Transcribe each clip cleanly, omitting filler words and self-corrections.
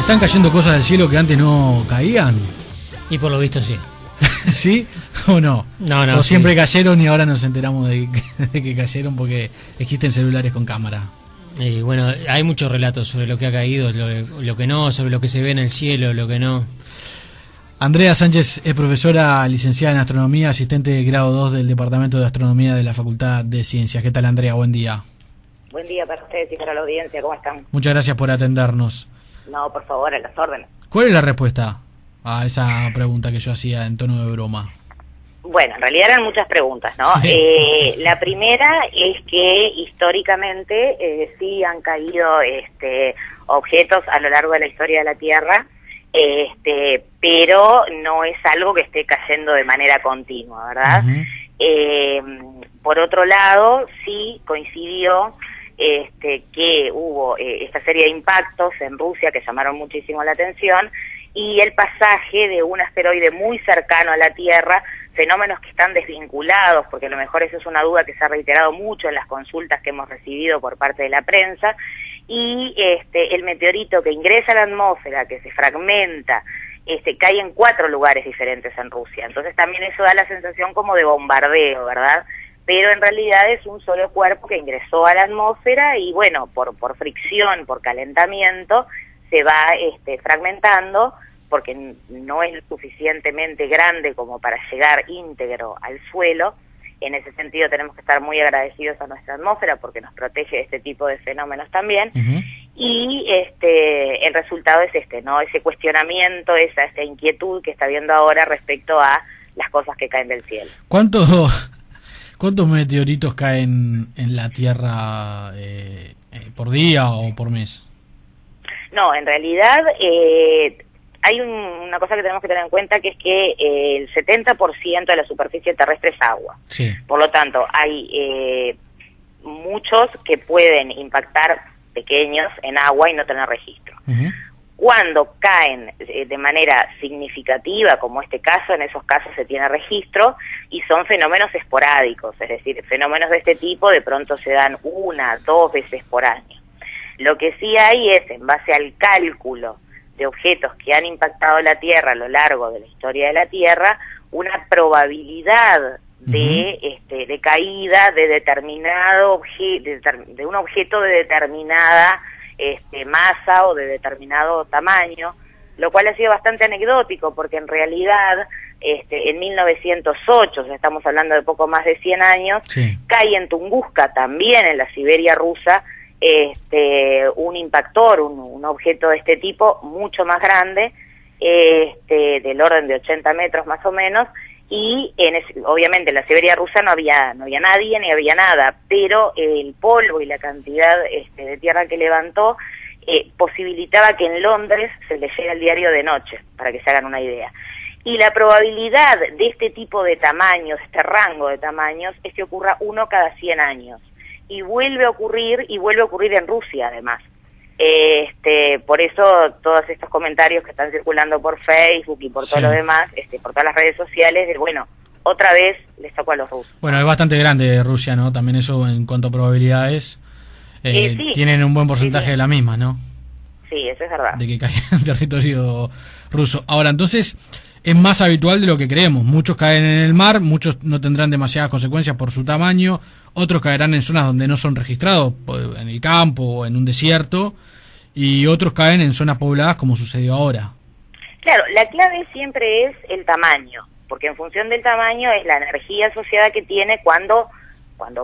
¿Están cayendo cosas del cielo que antes no caían? Y por lo visto sí. ¿Sí o no? No, o siempre sí. cayeron y ahora nos enteramos de que cayeron porque existen celulares con cámara. Y bueno, hay muchos relatos sobre lo que ha caído, lo que no, sobre lo que se ve en el cielo, lo que no. Andrea Sánchez es profesora licenciada en Astronomía, asistente de grado 2 del Departamento de Astronomía de la Facultad de Ciencias. ¿Qué tal, Andrea? Buen día. Buen día para ustedes y para la audiencia, ¿cómo están? Muchas gracias por atendernos. No, por favor, a las órdenes. ¿Cuál es la respuesta a esa pregunta que yo hacía en tono de broma? Bueno, en realidad eran muchas preguntas, ¿no? Sí. La primera es que históricamente sí han caído objetos a lo largo de la historia de la Tierra, pero no es algo que esté cayendo de manera continua, ¿verdad? Por otro lado, sí coincidió que hubo esta serie de impactos en Rusia que llamaron muchísimo la atención, y el pasaje de un asteroide muy cercano a la Tierra, fenómenos que están desvinculados, porque a lo mejor eso es una duda que se ha reiterado mucho en las consultas que hemos recibido por parte de la prensa, y el meteorito que ingresa a la atmósfera, que se fragmenta, cae en 4 lugares diferentes en Rusia. Entonces también eso da la sensación como de bombardeo, ¿verdad? Pero en realidad es un solo cuerpo que ingresó a la atmósfera y bueno, por fricción, por calentamiento, se va fragmentando, porque no es suficientemente grande como para llegar íntegro al suelo. En ese sentido tenemos que estar muy agradecidos a nuestra atmósfera porque nos protege de este tipo de fenómenos también. Y el resultado es ¿no? Ese cuestionamiento, esta inquietud que está viendo ahora respecto a las cosas que caen del cielo. ¿Cuántos meteoritos caen en la Tierra por día o por mes? No, en realidad hay una cosa que tenemos que tener en cuenta, que es que el 70% de la superficie terrestre es agua. Sí. Por lo tanto, hay muchos que pueden impactar pequeños en agua y no tener registro. Cuando caen de manera significativa, como este caso, en esos casos se tiene registro y son fenómenos esporádicos, es decir, fenómenos de este tipo de pronto se dan 1, 2 veces por año. Lo que sí hay es, en base al cálculo de objetos que han impactado la Tierra a lo largo de la historia de la Tierra, una probabilidad de caída de determinado de un objeto de determinada masa o de determinado tamaño, lo cual ha sido bastante anecdótico porque en realidad en 1908, o sea, estamos hablando de poco más de 100 años, sí, cae en Tunguska, también en la Siberia rusa, un impactor, un objeto de este tipo mucho más grande, del orden de 80 metros más o menos, y obviamente en la Siberia rusa no había nadie ni había nada, pero el polvo y la cantidad de tierra que levantó posibilitaba que en Londres se leyera el diario de noche, para que se hagan una idea. Y la probabilidad de este tipo de tamaños, este rango de tamaños, es que ocurra 1 cada 100 años. Y vuelve a ocurrir en Rusia además. Por eso todos estos comentarios que están circulando por Facebook y por todo lo demás, por todas las redes sociales, de bueno, otra vez les tocó a los rusos. Bueno, es bastante grande Rusia, ¿no? También eso en cuanto a probabilidades, sí, tienen un buen porcentaje de la misma, ¿no? Sí, eso es verdad. De que caiga en territorio ruso. Ahora, entonces, es más habitual de lo que creemos. Muchos caen en el mar, muchos no tendrán demasiadas consecuencias por su tamaño, otros caerán en zonas donde no son registrados, en el campo o en un desierto, y otros caen en zonas pobladas como sucedió ahora. Claro, la clave siempre es el tamaño, porque en función del tamaño es la energía asociada que tiene cuando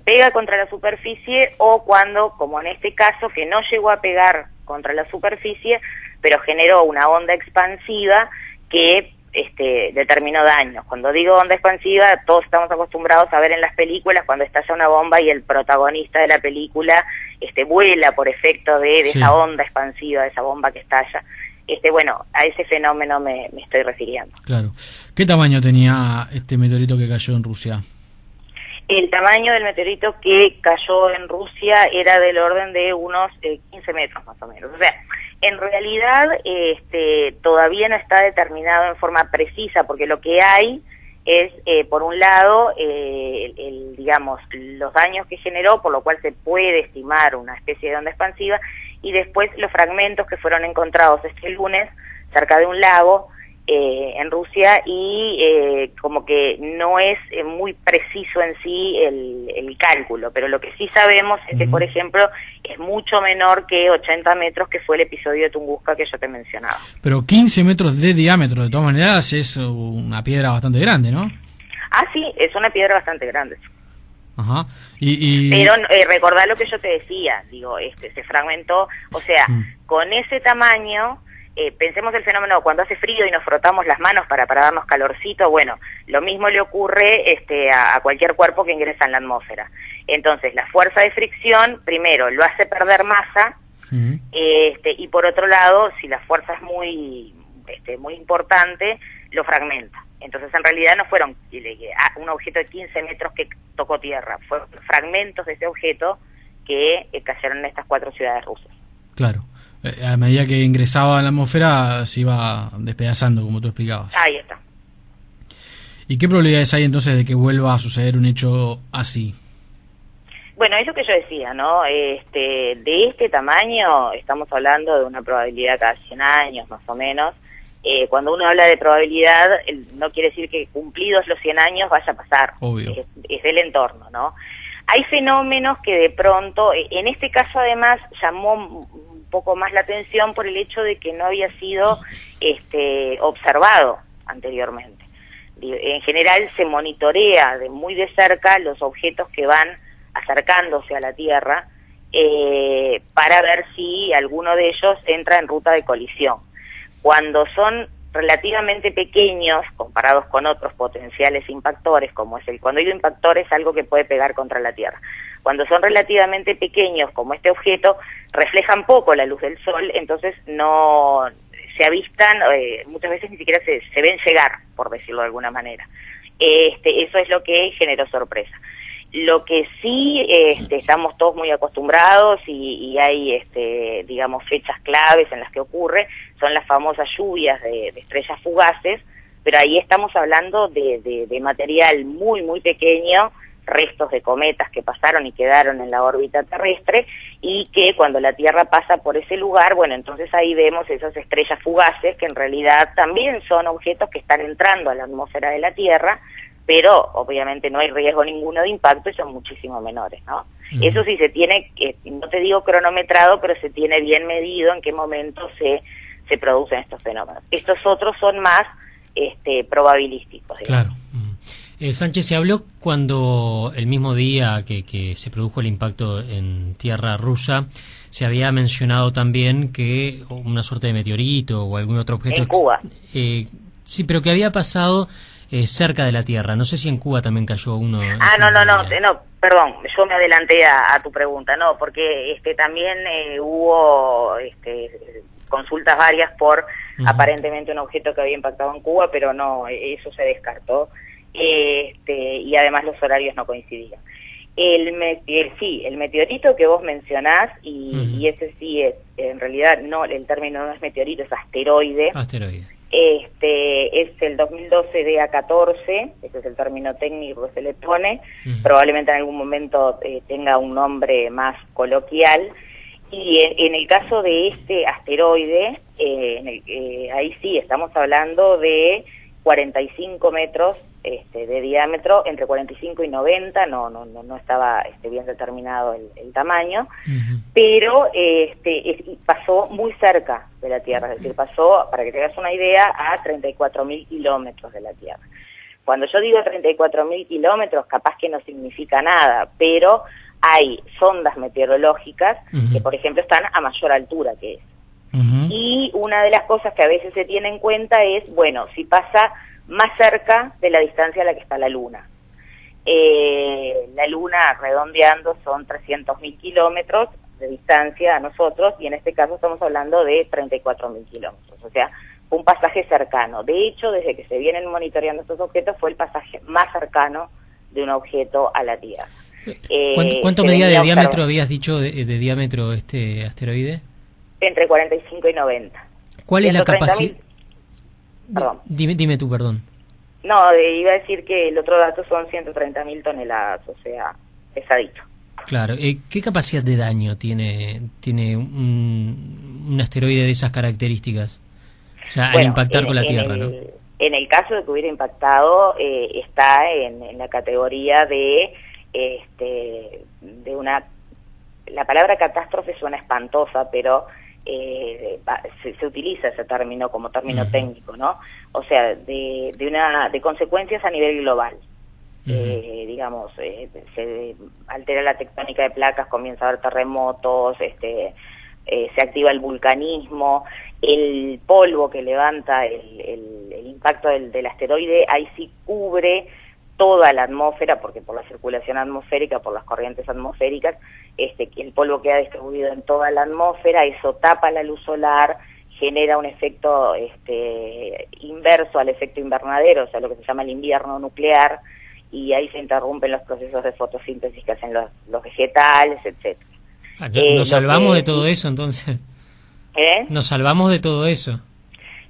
pega contra la superficie o cuando, como en este caso, que no llegó a pegar contra la superficie, pero generó una onda expansiva que determinó daños. Cuando digo onda expansiva, todos estamos acostumbrados a ver en las películas cuando estalla una bomba y el protagonista de la película vuela por efecto de esa onda expansiva, de esa bomba que estalla. Bueno, a ese fenómeno me estoy refiriendo. Claro. ¿Qué tamaño tenía este meteorito que cayó en Rusia? El tamaño del meteorito que cayó en Rusia era del orden de unos 15 metros más o menos. O sea, en realidad todavía no está determinado en forma precisa, porque lo que hay es, por un lado, digamos, los daños que generó, por lo cual se puede estimar una especie de onda expansiva, y después los fragmentos que fueron encontrados este lunes cerca de un lago en Rusia, y como que no es muy preciso en sí el cálculo, pero lo que sí sabemos es que, por ejemplo, es mucho menor que 80 metros, que fue el episodio de Tunguska que yo te mencionaba. Pero 15 metros de diámetro, de todas maneras, es una piedra bastante grande, ¿no? Ah, sí, es una piedra bastante grande. Ajá. Pero recordá lo que yo te decía, digo, se fragmentó, o sea, con ese tamaño, pensemos el fenómeno cuando hace frío y nos frotamos las manos para darnos calorcito. Bueno, lo mismo le ocurre a cualquier cuerpo que ingresa en la atmósfera. Entonces, la fuerza de fricción, primero, lo hace perder masa, y por otro lado, si la fuerza es muy importante, lo fragmenta. Entonces, en realidad no fueron un objeto de 15 metros que tocó tierra, fueron fragmentos de ese objeto que cayeron en estas 4 ciudades rusas. Claro. A medida que ingresaba en la atmósfera se iba despedazando, como tú explicabas. Ahí está. ¿Y qué probabilidades hay entonces de que vuelva a suceder un hecho así? Bueno, es lo que yo decía, ¿no? De este tamaño estamos hablando de una probabilidad cada 100 años, más o menos. Cuando uno habla de probabilidad, no quiere decir que cumplidos los 100 años vaya a pasar. Obvio. Es del entorno, ¿no? Hay fenómenos que de pronto, en este caso además, llamó un poco más la atención por el hecho de que no había sido observado anteriormente. En general se monitorea muy de cerca los objetos que van acercándose a la Tierra para ver si alguno de ellos entra en ruta de colisión. Cuando son relativamente pequeños comparados con otros potenciales impactores, como es cuando digo impactor es algo que puede pegar contra la Tierra. Cuando son relativamente pequeños, como este objeto, reflejan poco la luz del sol, entonces no se avistan, muchas veces ni siquiera se ven llegar, por decirlo de alguna manera. Eso es lo que generó sorpresa. Lo que sí estamos todos muy acostumbrados y hay, digamos, fechas claves en las que ocurre, son las famosas lluvias de estrellas fugaces, pero ahí estamos hablando de material muy, muy pequeño, restos de cometas que pasaron y quedaron en la órbita terrestre, y que cuando la Tierra pasa por ese lugar, bueno, entonces ahí vemos esas estrellas fugaces que en realidad también son objetos que están entrando a la atmósfera de la Tierra, pero obviamente no hay riesgo ninguno de impacto y son muchísimo menores, ¿no? Eso sí se tiene, no te digo cronometrado, pero se tiene bien medido en qué momento se producen estos fenómenos. Estos otros son más probabilísticos, digamos. Claro. Sánchez, se habló cuando el mismo día que se produjo el impacto en tierra rusa, se había mencionado también que una suerte de meteorito o algún otro objeto... En Cuba. Sí, pero que había pasado cerca de la Tierra. No sé si en Cuba también cayó uno. No, perdón, yo me adelanté a tu pregunta, no, porque también hubo consultas varias por aparentemente un objeto que había impactado en Cuba, pero no, eso se descartó. Y además los horarios no coincidían. Sí, el meteorito que vos mencionás, y ese sí es, en realidad no, el término no es meteorito, es asteroide. Asteroide. Es el 2012 DA14, ese es el término técnico que se le pone, probablemente en algún momento tenga un nombre más coloquial, y en el caso de este asteroide, ahí sí estamos hablando de 45 metros de diámetro, entre 45 y 90, no estaba bien determinado el tamaño, pero pasó muy cerca de la Tierra, es decir, pasó, para que te hagas una idea, a 34.000 kilómetros de la Tierra. Cuando yo digo 34.000 kilómetros, capaz que no significa nada, pero hay sondas meteorológicas que, por ejemplo, están a mayor altura que eso. Y una de las cosas que a veces se tiene en cuenta es, bueno, si pasa más cerca de la distancia a la que está la Luna. La Luna, redondeando, son 300.000 kilómetros de distancia a nosotros, y en este caso estamos hablando de 34.000 kilómetros, o sea, un pasaje cercano. De hecho, desde que se vienen monitoreando estos objetos, fue el pasaje más cercano de un objeto a la Tierra. ¿Cuánto medida de diámetro habías dicho de diámetro este asteroide? Entre 45 y 90. ¿Cuál es la capacidad? Perdón. Dime tú, perdón. No, iba a decir que el otro dato son 130.000 toneladas, o sea, pesadito. Claro. ¿Qué capacidad de daño tiene un asteroide de esas características? O sea, al impactar con la Tierra, ¿no? En el caso de que hubiera impactado, está en la categoría de una... La palabra catástrofe suena espantosa, pero se utiliza ese término como término técnico, ¿no? O sea, de consecuencias a nivel global. Digamos, se altera la tectónica de placas, comienza a haber terremotos, se activa el vulcanismo, el polvo que levanta el impacto del asteroide, ahí sí cubre toda la atmósfera, porque por la circulación atmosférica, por las corrientes atmosféricas, el polvo queda distribuido en toda la atmósfera, eso tapa la luz solar, genera un efecto inverso al efecto invernadero, o sea, lo que se llama el invierno nuclear, y ahí se interrumpen los procesos de fotosíntesis que hacen los vegetales, etcétera. ¿Nos salvamos de todo eso, entonces? ¿Nos salvamos de todo eso?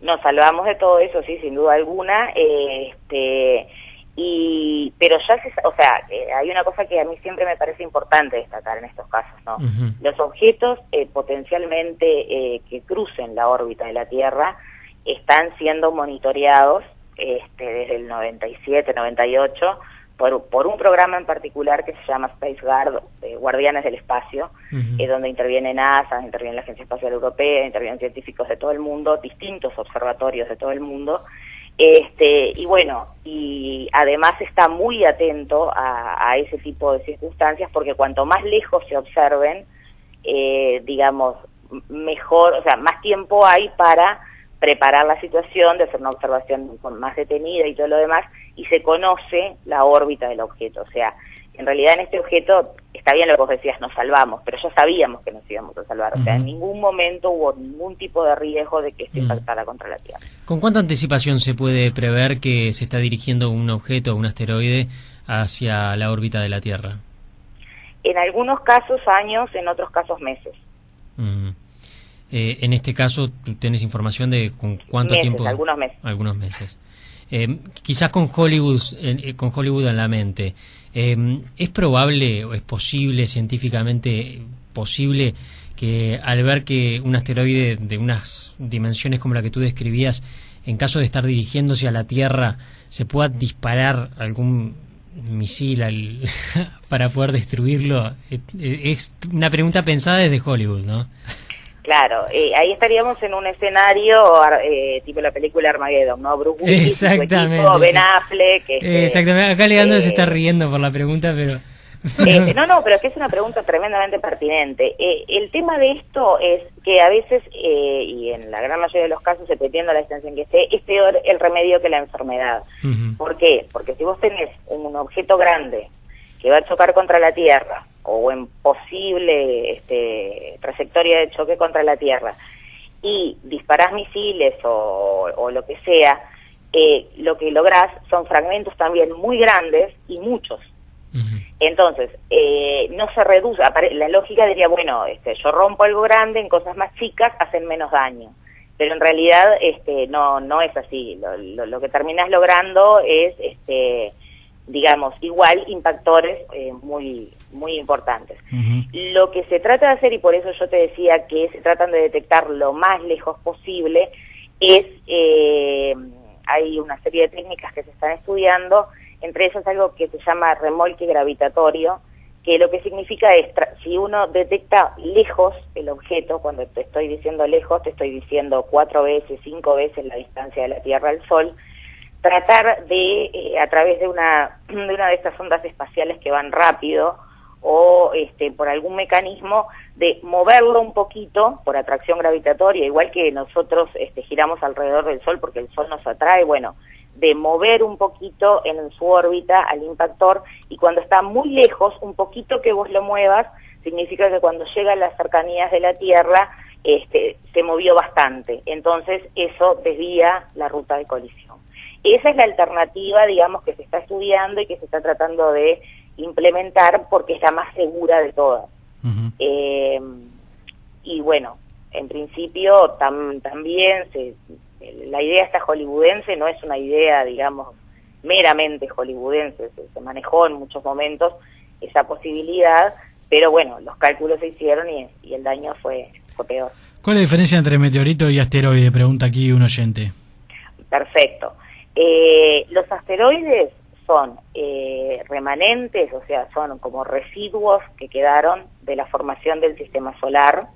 Nos salvamos de todo eso, sí, sin duda alguna, pero ya hay una cosa que a mí siempre me parece importante destacar en estos casos, ¿no? Los objetos potencialmente que crucen la órbita de la Tierra están siendo monitoreados desde el 97, 98, por un programa en particular que se llama Space Guard, Guardianes del Espacio, donde interviene NASA, interviene la Agencia Espacial Europea, intervienen científicos de todo el mundo, distintos observatorios de todo el mundo, y además está muy atento a ese tipo de circunstancias, porque cuanto más lejos se observen, digamos, mejor, o sea, más tiempo hay para preparar la situación, de hacer una observación más detenida y todo lo demás, y se conoce la órbita del objeto. O sea, en realidad en este objeto, está bien lo que vos decías, nos salvamos, pero ya sabíamos que nos íbamos a salvar. O sea, en ningún momento hubo ningún tipo de riesgo de que esto impactara contra la Tierra. ¿Con cuánta anticipación se puede prever que se está dirigiendo un objeto, un asteroide, hacia la órbita de la Tierra? En algunos casos años, en otros casos meses. En este caso, ¿tú tienes información de con cuánto tiempo? Algunos meses. Algunos meses. Quizás con Hollywood en la mente, ¿es probable o es posible, científicamente posible, que al ver que un asteroide de unas dimensiones como la que tú describías, en caso de estar dirigiéndose a la Tierra, se pueda disparar algún misil para poder destruirlo? Es una pregunta pensada desde Hollywood, ¿no? Claro, ahí estaríamos en un escenario tipo la película Armageddon, ¿no? Bruce Willis, exactamente, equipo, Ben Affleck. Exactamente, acá Leandro se está riendo por la pregunta, pero... No, pero es que es una pregunta tremendamente pertinente. El tema de esto es que a veces, y en la gran mayoría de los casos, dependiendo de la distancia en que esté, es peor el remedio que la enfermedad. ¿Por qué? Porque si vos tenés un objeto grande que va a chocar contra la Tierra, o en posible trayectoria de choque contra la Tierra, y disparás misiles o lo que sea, lo que lográs son fragmentos también muy grandes y muchos. Entonces, no se reduce, la lógica diría, bueno, yo rompo algo grande en cosas más chicas, hacen menos daño. Pero en realidad no es así. Lo que terminás logrando es, digamos, igual impactores muy muy importantes. Lo que se trata de hacer, y por eso yo te decía que se tratan de detectar lo más lejos posible, es, hay una serie de técnicas que se están estudiando, entre ellas algo que se llama remolque gravitatorio, que lo que significa es, si uno detecta lejos el objeto, cuando te estoy diciendo lejos, te estoy diciendo 4 veces, 5 veces la distancia de la Tierra al Sol, tratar de, a través de una de estas ondas espaciales que van rápido, o por algún mecanismo, de moverlo un poquito por atracción gravitatoria, igual que nosotros giramos alrededor del Sol porque el Sol nos atrae, bueno, de mover un poquito en su órbita al impactor, y cuando está muy lejos, un poquito que vos lo muevas, significa que cuando llega a las cercanías de la Tierra, se movió bastante, entonces eso desvía la ruta de colisión. Esa es la alternativa, digamos, que se está estudiando y que se está tratando de implementar porque es la más segura de todas. Y bueno, en principio también la idea esta hollywoodense no es una idea, digamos, meramente hollywoodense, se manejó en muchos momentos esa posibilidad pero bueno, los cálculos se hicieron y el daño fue peor. ¿Cuál es la diferencia entre meteorito y asteroide? Pregunta aquí un oyente. Perfecto. Los asteroides son remanentes, o sea, son como residuos que quedaron de la formación del sistema solar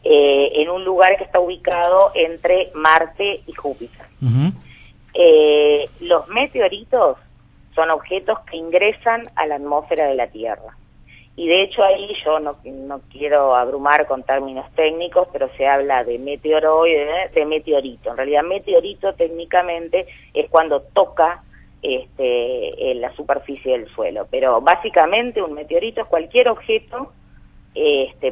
en un lugar que está ubicado entre Marte y Júpiter. Los meteoritos son objetos que ingresan a la atmósfera de la Tierra. Y de hecho ahí yo no quiero abrumar con términos técnicos, pero se habla de meteoroide, de meteorito. En realidad meteorito técnicamente es cuando toca en la superficie del suelo. Pero básicamente un meteorito es cualquier objeto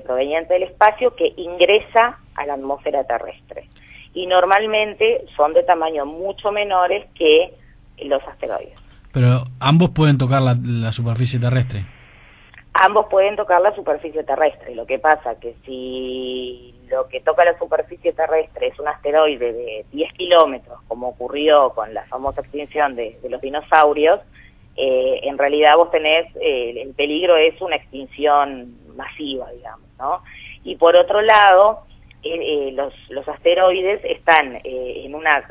proveniente del espacio que ingresa a la atmósfera terrestre. Y normalmente son de tamaño mucho menores que los asteroides. Pero ambos pueden tocar la superficie terrestre. Ambos pueden tocar la superficie terrestre. Lo que pasa que si lo que toca la superficie terrestre es un asteroide de 10 kilómetros, como ocurrió con la famosa extinción de los dinosaurios, en realidad vos tenés, el peligro es una extinción masiva, digamos, ¿no? Y por otro lado, los asteroides están en una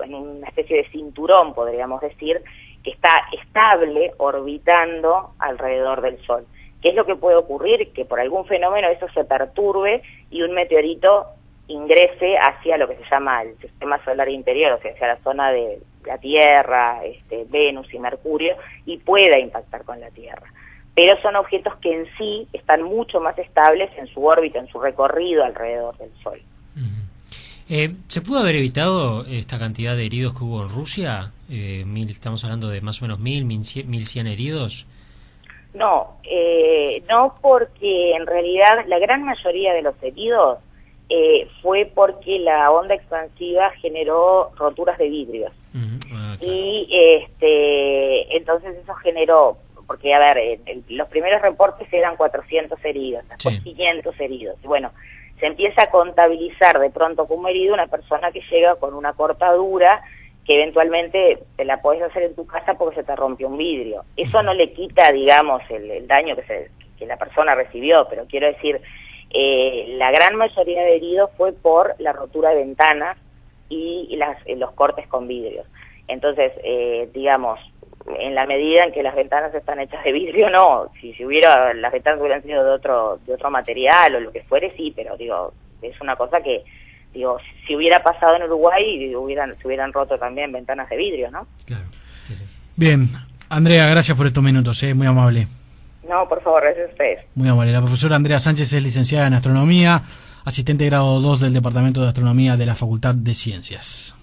especie de cinturón, podríamos decir, que está estable orbitando alrededor del Sol. ¿Qué es lo que puede ocurrir? Que por algún fenómeno eso se perturbe y un meteorito ingrese hacia lo que se llama el sistema solar interior, o sea, hacia la zona de la Tierra, Venus y Mercurio, y pueda impactar con la Tierra. Pero son objetos que en sí están mucho más estables en su órbita, en su recorrido alrededor del Sol. ¿Se pudo haber evitado esta cantidad de heridos que hubo en Rusia? Estamos hablando de más o menos 1.100 heridos. No, no, porque en realidad la gran mayoría de los heridos fue porque la onda expansiva generó roturas de vidrios. Claro. Y entonces eso generó, porque a ver, los primeros reportes eran 400 heridos, después 500 heridos. Y bueno, se empieza a contabilizar de pronto como herido una persona que llega con una cortadura que eventualmente te la podés hacer en tu casa porque se te rompió un vidrio. Eso no le quita, digamos, el daño que la persona recibió, pero quiero decir, la gran mayoría de heridos fue por la rotura de ventanas y los cortes con vidrios. Entonces, digamos, en la medida en que las ventanas están hechas de vidrio, no. Si las ventanas hubieran sido de otro material o lo que fuere, sí, pero digo, es una cosa que, digo, si hubiera pasado en Uruguay, se hubieran roto también ventanas de vidrio, ¿no? Claro, sí. Bien, Andrea, gracias por estos minutos, muy amable. No, por favor, gracias a ustedes. Muy amable. La profesora Andrea Sánchez es licenciada en Astronomía, asistente de grado 2 del Departamento de Astronomía de la Facultad de Ciencias.